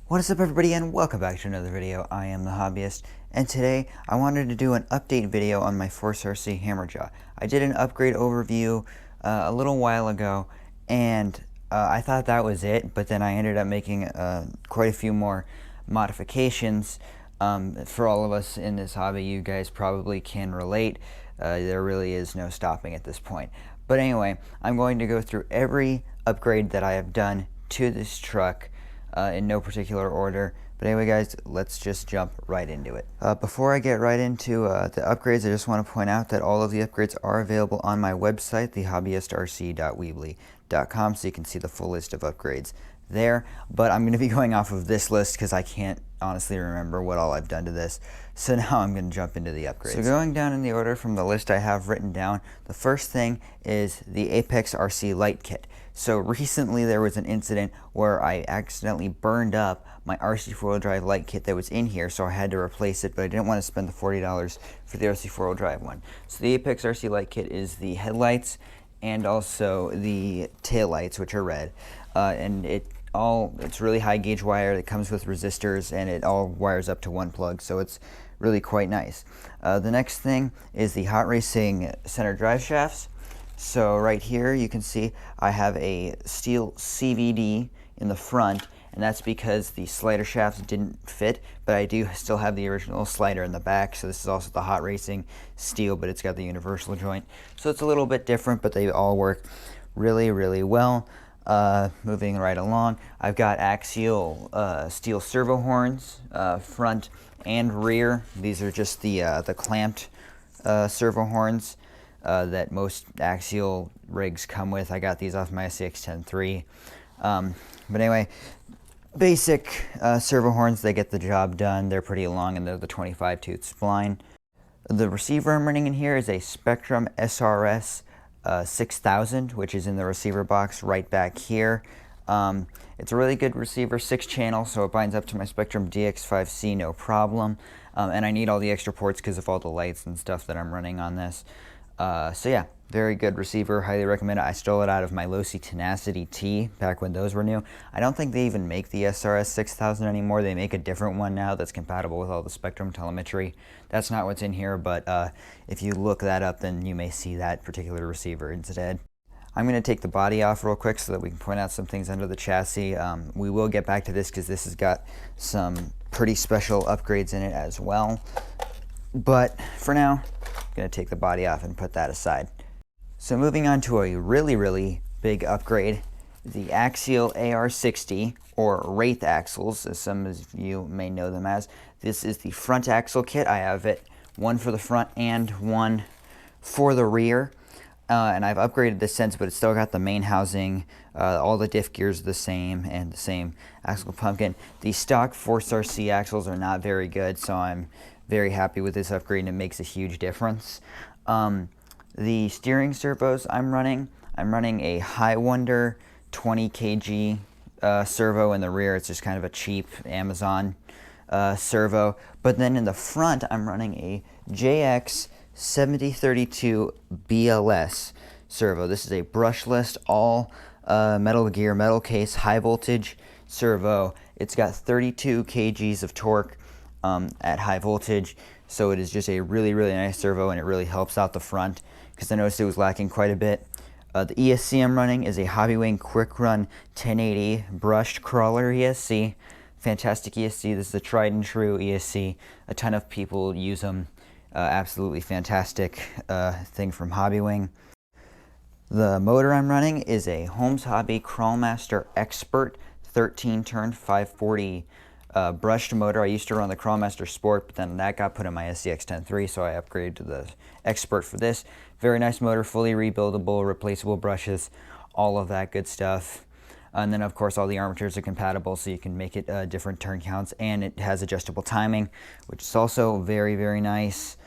What is up, everybody, and welcome back to another video. I am the Hobbyist, and today I wanted to do an update video on my Force RC HammerJaw. I did an upgrade overview a little while ago, and I thought that was it, but then I ended up making quite a few more modifications. For all of us in this hobby, you guys probably can relate. There really is no stopping at this point. But anyway, I'm going to go through every upgrade that I have done to this truck in no particular order. But anyway, guys, let's just jump right into it. Before I get right into the upgrades, I just want to point out that all of the upgrades are available on my website, thehobbyist.rc.weebly.com, so you can see the full list of upgrades there. But I'm going to be going off of this list because I can't honestly remember what all I've done to this. So now I'm going to jump into the upgrades. So going down in the order from the list I have written down, the first thing is the Apex RC Light Kit. So recently there was an incident where I accidentally burned up my RC 4-wheel drive light kit that was in here, so I had to replace it, but I didn't want to spend the $40 for the RC 4-wheel drive one. So the Apex RC Light Kit is the headlights and also the tail lights, which are red. And it's really high gauge wire that comes with resistors, and it all wires up to one plug, so it's really quite nice. The next thing is the Hot Racing center drive shafts. So right here you can see I have a steel CVD in the front, and that's because the slider shafts didn't fit, but I do still have the original slider in the back. So this is also the Hot Racing steel, but it's got the universal joint, so it's a little bit different, but they all work really well. Moving right along, I've got Axial steel servo horns, front and rear. These are just the clamped servo horns that most Axial rigs come with. I got these off my SCX-10 but anyway, basic servo horns, they get the job done. They're pretty long, and they're the 25 tooth spline. The receiver I'm running in here is a Spectrum SRS 6000, which is in the receiver box right back here. It's a really good receiver, 6-channel, so it binds up to my Spectrum DX5C no problem. And I need all the extra ports because of all the lights and stuff that I'm running on this. So yeah, very good receiver, highly recommend it. I stole it out of my Losi Tenacity T back when those were new. I don't think they even make the SRS 6000 anymore. They make a different one now that's compatible with all the Spectrum telemetry. That's not what's in here, but if you look that up, then you may see that particular receiver instead. I'm going to take the body off real quick so that we can point out some things under the chassis. We will get back to this because this has got some pretty special upgrades in it as well. But for now, I'm going to take the body off and put that aside. So moving on to a really big upgrade, the Axial AR60, or Wraith axles, as some of you may know them as. This is the front axle kit. I have it, one for the front and one for the rear. And I've upgraded this since, but it's still got the main housing, all the diff gears are the same, and the same axle pumpkin. The stock Force RC axles are not very good, so I'm very happy with this upgrade, and it makes a huge difference. The steering servos I'm running a High Wonder 20 kg servo in the rear. It's just kind of a cheap Amazon servo. But then in the front, I'm running a JX 7032 BLS servo. This is a brushless, all metal gear, metal case, high voltage servo. It's got 32 kgs of torque at high voltage, so it is just a really nice servo, and it really helps out the front because I noticed it was lacking quite a bit. The ESC I'm running is a Hobbywing Quick Run 1080 brushed crawler ESC. Fantastic ESC. This is a tried and true ESC. A ton of people use them. Absolutely fantastic thing from Hobbywing. The motor I'm running is a Holmes Hobby Crawlmaster Expert 13-turn 540 brushed motor. I used to run the Crawlmaster Sport, but then that got put in my SCX-10 so I upgraded to the Expert for this. Very nice motor, fully rebuildable, replaceable brushes, all of that good stuff. And then of course all the armatures are compatible, so you can make it different turn counts, and it has adjustable timing, which is also very nice.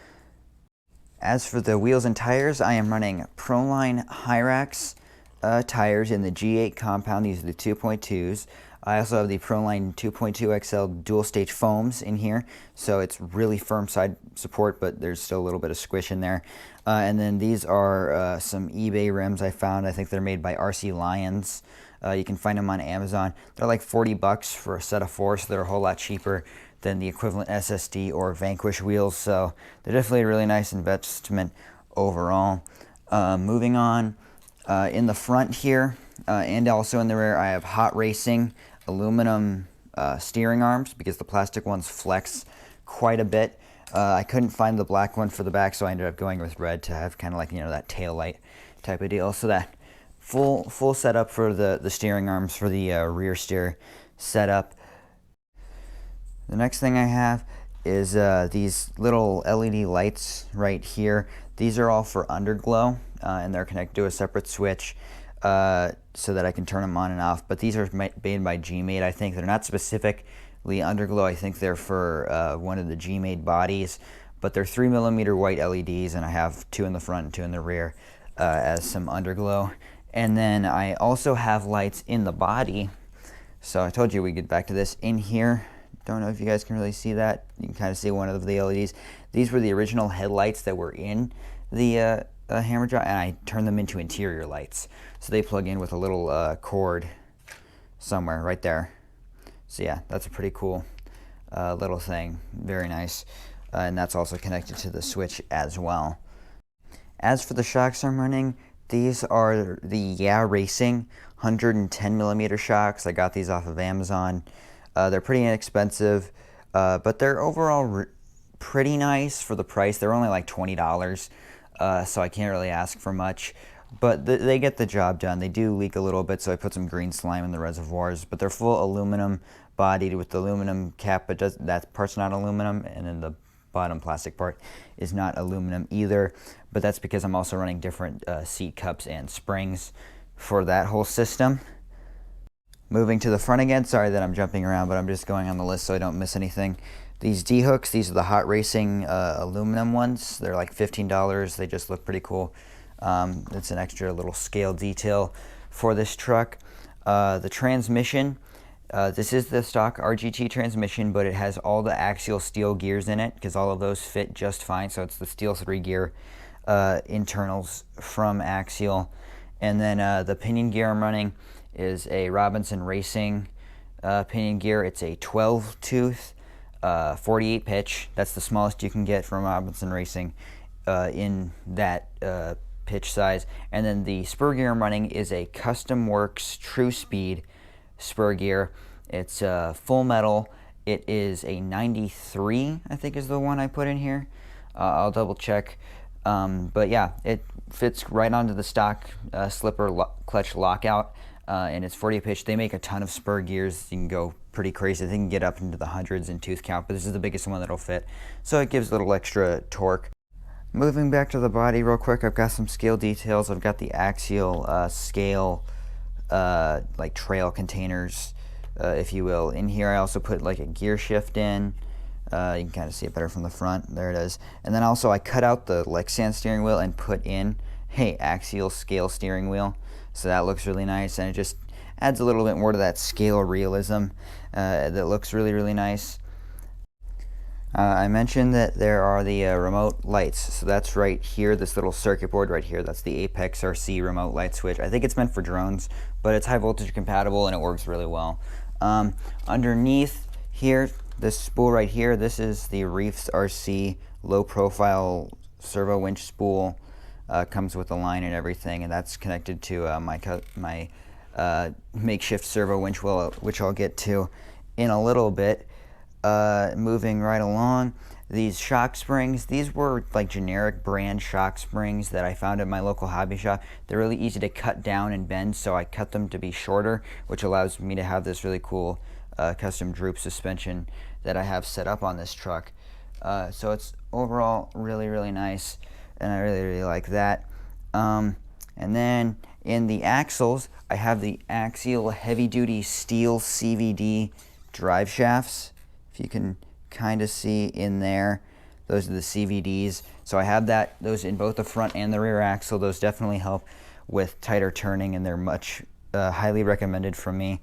As for the wheels and tires, I am running Proline Hyrax tires in the G8 compound. These are the 2.2s. I also have the Proline 2.2 XL dual stage foams in here, so it's really firm side support, but there's still a little bit of squish in there. And then these are some eBay rims I found. I think they're made by RC Lions. You can find them on Amazon. They're like 40 bucks for a set of 4, so they're a whole lot cheaper than the equivalent SSD or Vanquish wheels, so they're definitely a really nice investment overall. Moving on, in the front here and also in the rear, I have Hot Racing aluminum steering arms because the plastic ones flex quite a bit. I couldn't find the black one for the back, so I ended up going with red to have kind of like, you know, that tail light type of deal. So that full setup for the steering arms for the rear steer setup. The next thing I have is these little LED lights right here. These are all for underglow, and they're connected to a separate switch so that I can turn them on and off. But these are made by G-Made, I think. They're not specifically underglow. I think they're for one of the G-Made bodies. But they're 3mm white LEDs, and I have 2 in the front and 2 in the rear as some underglow. And then I also have lights in the body. So I told you we'd get back to this in here. Don't know if you guys can really see that. You can kind of see one of the LEDs. These were the original headlights that were in the HammerJaw, and I turned them into interior lights. So they plug in with a little cord somewhere right there. So yeah, that's a pretty cool little thing. Very nice. And that's also connected to the switch as well. As for the shocks I'm running, these are the Yeah Racing 110mm shocks. I got these off of Amazon. They're pretty inexpensive, but they're overall pretty nice for the price. They're only like $20, so I can't really ask for much. But they get the job done. They do leak a little bit, so I put some green slime in the reservoirs. But they're full aluminum bodied with the aluminum cap, but that part's not aluminum, and then the bottom plastic part is not aluminum either. But that's because I'm also running different seat cups and springs for that whole system. Moving to the front again, sorry that I'm jumping around, but I'm just going on the list so I don't miss anything. These D-hooks, these are the Hot Racing aluminum ones. They're like $15. They just look pretty cool. It's an extra little scale detail for this truck. The transmission, this is the stock RGT transmission, but it has all the Axial steel gears in it because all of those fit just fine. So it's the steel 3-gear internals from Axial. And then the pinion gear I'm running is a Robinson Racing pinion gear. It's a 12-tooth, 48 pitch. That's the smallest you can get from Robinson Racing in that pitch size. And then the spur gear I'm running is a Custom Works True Speed spur gear. It's full metal. It is a 93, I think is the one I put in here. I'll double check. But yeah, it fits right onto the stock slipper clutch lockout. And it's 40 pitch. They make a ton of spur gears. You can go pretty crazy. They can get up into the hundreds in tooth count, but this is the biggest one that'll fit. So it gives a little extra torque. Moving back to the body real quick, I've got some scale details. I've got the Axial scale, like trail containers, if you will. In here I also put like a gear shift in. You can kind of see it better from the front. There it is. And then also I cut out the Lexan steering wheel and put in a Axial scale steering wheel. So that looks really nice, and it just adds a little bit more to that scale realism that looks really, really nice. I mentioned that there are the remote lights. So that's right here, this little circuit board right here. That's the Apex RC remote light switch. I think it's meant for drones, but it's high voltage compatible and it works really well. Underneath here, this spool right here, this is the Reefs RC low profile servo winch spool. Comes with a line and everything, and that's connected to my makeshift servo winch, which I'll get to in a little bit. Moving right along, these shock springs, these were like generic brand shock springs that I found at my local hobby shop. They're really easy to cut down and bend, so I cut them to be shorter, which allows me to have this really cool custom droop suspension that I have set up on this truck. So it's overall really, really nice, and I really, really like that. And then in the axles, I have the Axial heavy-duty steel CVD drive shafts. If you can kind of see in there, those are the CVDs. So I have those in both the front and the rear axle. Those definitely help with tighter turning, and they're much highly recommended from me.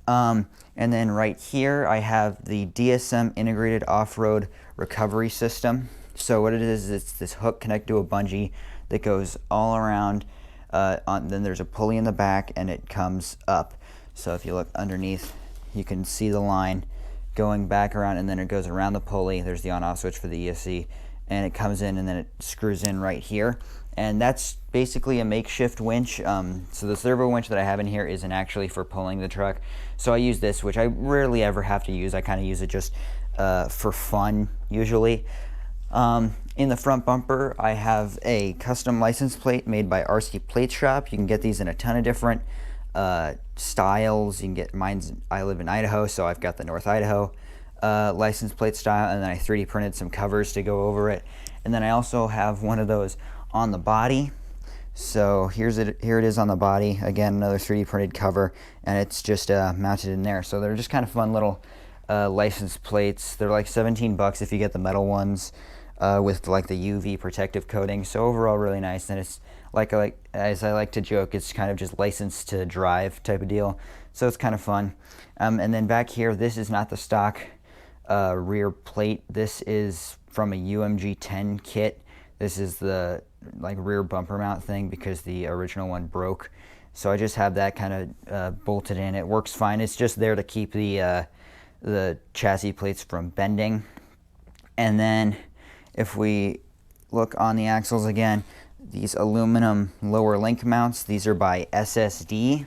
And then right here I have the Dsm Integrated Off-Road Recovery System. So what it is, it's this hook connected to a bungee that goes all around. Then there's a pulley in the back and it comes up. So if you look underneath, you can see the line going back around, and then it goes around the pulley. There's the on-off switch for the ESC, and it comes in and then it screws in right here. And that's basically a makeshift winch. So the servo winch that I have in here isn't actually for pulling the truck. So I use this, which I rarely ever have to use. I kind of use it just for fun usually. In the front bumper, I have a custom license plate made by RC Plate Shop. You can get these in a ton of different styles. You can get mine's, I live in Idaho, so I've got the North Idaho license plate style, and then I 3D printed some covers to go over it. And then I also have one of those on the body. So here it is on the body. Again, another 3D printed cover, and it's just mounted in there. So they're just kind of fun little license plates. They're like 17 bucks if you get the metal ones with like the UV protective coating. So overall really nice, and it's like as I like to joke, it's kind of just licensed to drive type of deal. So it's kind of fun. And then back here, this is not the stock rear plate. This is from a UMG 10 kit. This is the like rear bumper mount thing because the original one broke. So I just have that kind of bolted in. It works fine. It's just there to keep the chassis plates from bending. And then if we look on the axles again, these aluminum lower link mounts, these are by SSD,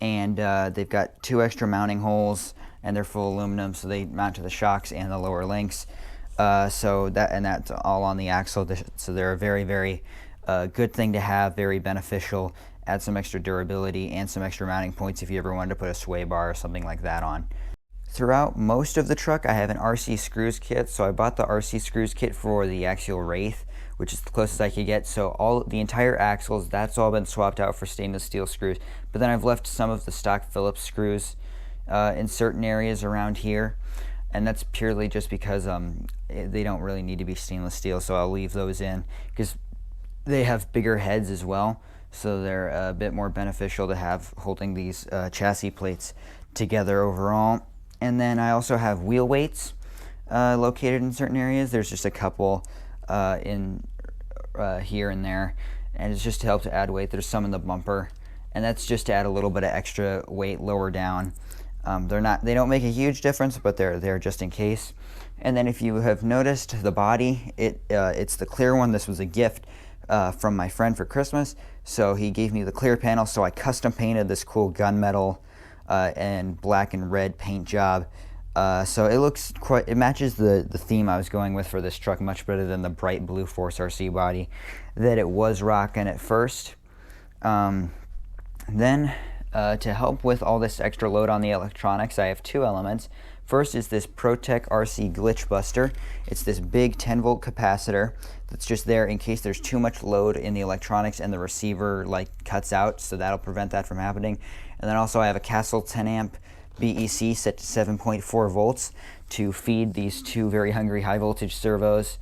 and they've got 2 extra mounting holes, and they're full aluminum, so they mount to the shocks and the lower links. So that's all on the axle. So they're a very, very good thing to have, very beneficial. Add some extra durability and some extra mounting points if you ever wanted to put a sway bar or something like that on. Throughout most of the truck, I have an RC screws kit. So I bought the RC screws kit for the Axial Wraith, which is the closest I could get. So the entire axles, that's all been swapped out for stainless steel screws. But then I've left some of the stock Phillips screws in certain areas around here. And that's purely just because they don't really need to be stainless steel, so I'll leave those in because they have bigger heads as well, so they're a bit more beneficial to have holding these chassis plates together overall. And then I also have wheel weights located in certain areas. There's just a couple in here and there, and it's just to help to add weight. There's some in the bumper, and that's just to add a little bit of extra weight lower down. They don't make a huge difference, but they're there just in case. And then if you have noticed the body, it's the clear one. This was a gift from my friend for Christmas, so he gave me the clear panel. So I custom painted this cool gunmetal and black and red paint job. So it matches the theme I was going with for this truck much better than the bright blue Force RC body that it was rocking at first. Then to help with all this extra load on the electronics, I have 2 elements. First is this ProTech RC Glitch Buster. It's this big 10-volt capacitor that's just there in case there's too much load in the electronics and the receiver cuts out, so that'll prevent that from happening. And then also I have a Castle 10-amp BEC set to 7.4 volts to feed these 2 very hungry high voltage servos.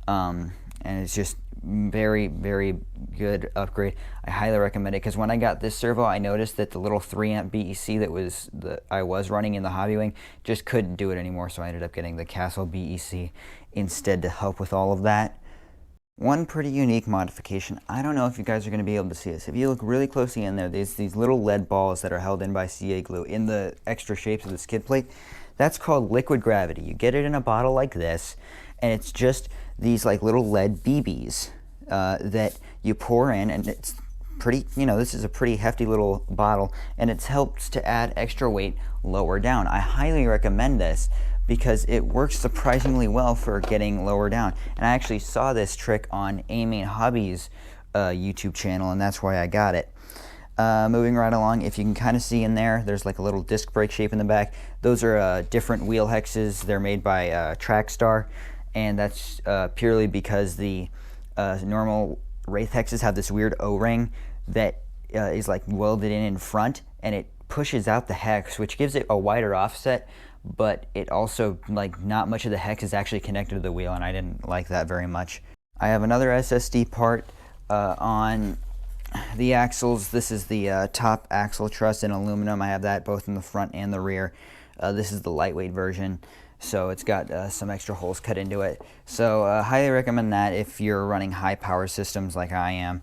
And it's just very, very good upgrade. I highly recommend it because when I got this servo, I noticed that the little 3-amp BEC that I was running in the hobby wing just couldn't do it anymore, so I ended up getting the Castle BEC instead to help with all of that. One pretty unique modification, I don't know if you guys are going to be able to see this. If you look really closely in there, there's these little lead balls that are held in by CA glue in the extra shapes of the skid plate. That's called liquid gravity. You get it in a bottle like this, and it's just these little lead BBs that you pour in, and it's pretty, this is a pretty hefty little bottle, and it helps to add extra weight lower down. I highly recommend this because it works surprisingly well for getting lower down. And I actually saw this trick on Amy and Hobby's YouTube channel, and that's why I got it. Moving right along, if you can kind of see in there, there's like a little disc brake shape in the back. Those are different wheel hexes. They're made by Trackstar, and that's purely because the normal Wraith hexes have this weird O-ring that is welded in front, and it pushes out the hex, which gives it a wider offset, but it also, not much of the hex is actually connected to the wheel, and I didn't like that very much. I have another SSD part on the axles. This is the top axle truss in aluminum. I have that both in the front and the rear. This is the lightweight version, so it's got some extra holes cut into it. So highly recommend that if you're running high power systems like I am,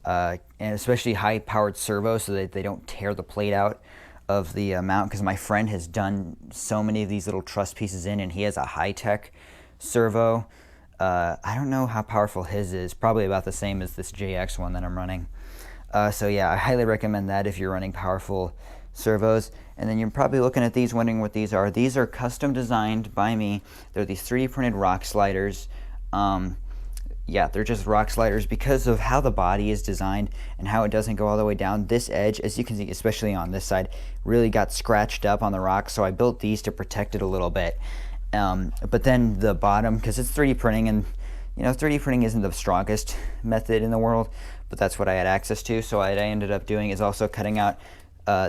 and especially high powered servos, so that they don't tear the plate out of the mount, because my friend has done so many of these little truss pieces in, and he has a high-tech servo. I don't know how powerful his is, probably about the same as this JX one that I'm running. So yeah, I highly recommend that if you're running powerful servos. And then you're probably looking at these wondering what these are. These are custom designed by me. They're these 3D printed rock sliders. Yeah, they're just rock sliders because of how the body is designed and how it doesn't go all the way down. This edge, as you can see, especially on this side, really got scratched up on the rock, so I built these to protect it a little bit. But then the bottom, because it's 3D printing, and you know, 3D printing isn't the strongest method in the world, but that's what I had access to. So what I ended up doing is also cutting out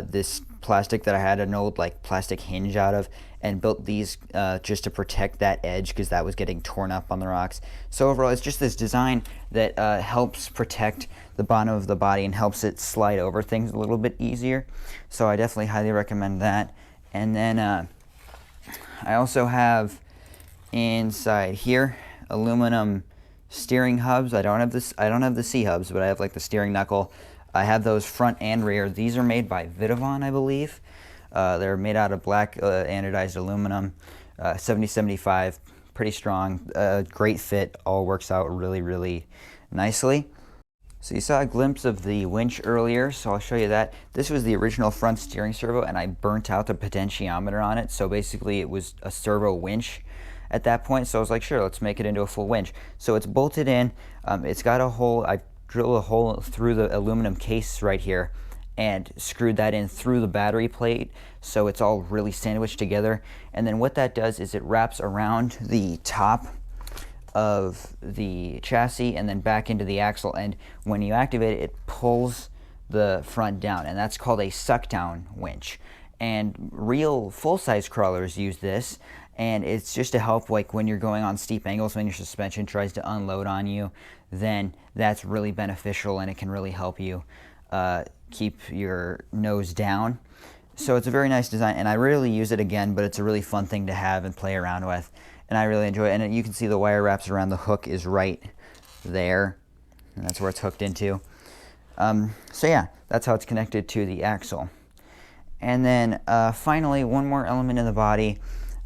this plastic that I had an old like plastic hinge out of, and built these just to protect that edge, because that was getting torn up on the rocks. So overall, it's just this design that helps protect the bottom of the body and helps it slide over things a little bit easier. So I definitely highly recommend that. And then I also have inside here aluminum steering hubs. I don't have the C hubs, but I have like the steering knuckle. I have those front and rear. These are made by Vidavon, I believe. They're made out of black anodized aluminum, 7075, pretty strong, great fit, all works out really, really nicely. So you saw a glimpse of the winch earlier, so I'll show you that. This was the original front steering servo, and I burnt out the potentiometer on it, so basically it was a servo winch at that point. So I was like, sure, let's make it into a full winch. So it's bolted in. It's got a hole. I drilled a hole through the aluminum case right here and screwed that in through the battery plate, so it's all really sandwiched together. And then what that does is it wraps around the top of the chassis and then back into the axle, and when you activate it, it pulls the front down, and that's called a suck down winch. And real full-size crawlers use this, and it's just to help like when you're going on steep angles, when your suspension tries to unload on you, then that's really beneficial, and it can really help you keep your nose down. So it's a very nice design, and I rarely use it again, but it's a really fun thing to have and play around with, and I really enjoy it. And you can see the wire wraps around the hook is right there, and that's where it's hooked into. So yeah, that's how it's connected to the axle. And then finally, one more element in the body.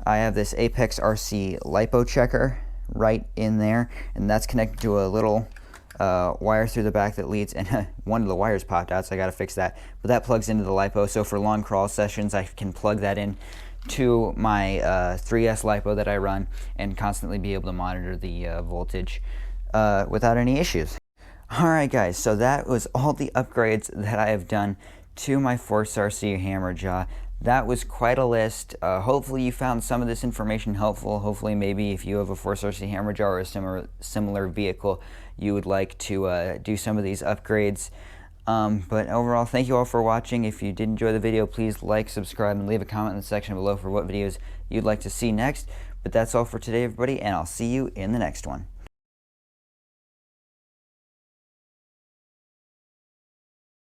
I have this Apex RC Lipo checker right in there, and that's connected to a little wire through the back that leads, and one of the wires popped out, so I got to fix that. But that plugs into the Lipo, so for long crawl sessions, I can plug that in to my 3S Lipo that I run and constantly be able to monitor the voltage without any issues. Alright guys, so that was all the upgrades that I have done to my Force RC HammerJaw. That was quite a list. Hopefully you found some of this information helpful. Hopefully maybe if you have a Force RC HammerJaw or a similar vehicle, you would like to do some of these upgrades. But overall, thank you all for watching. If you did enjoy the video, please like, subscribe, and leave a comment in the section below for what videos you'd like to see next. But that's all for today, everybody, and I'll see you in the next one.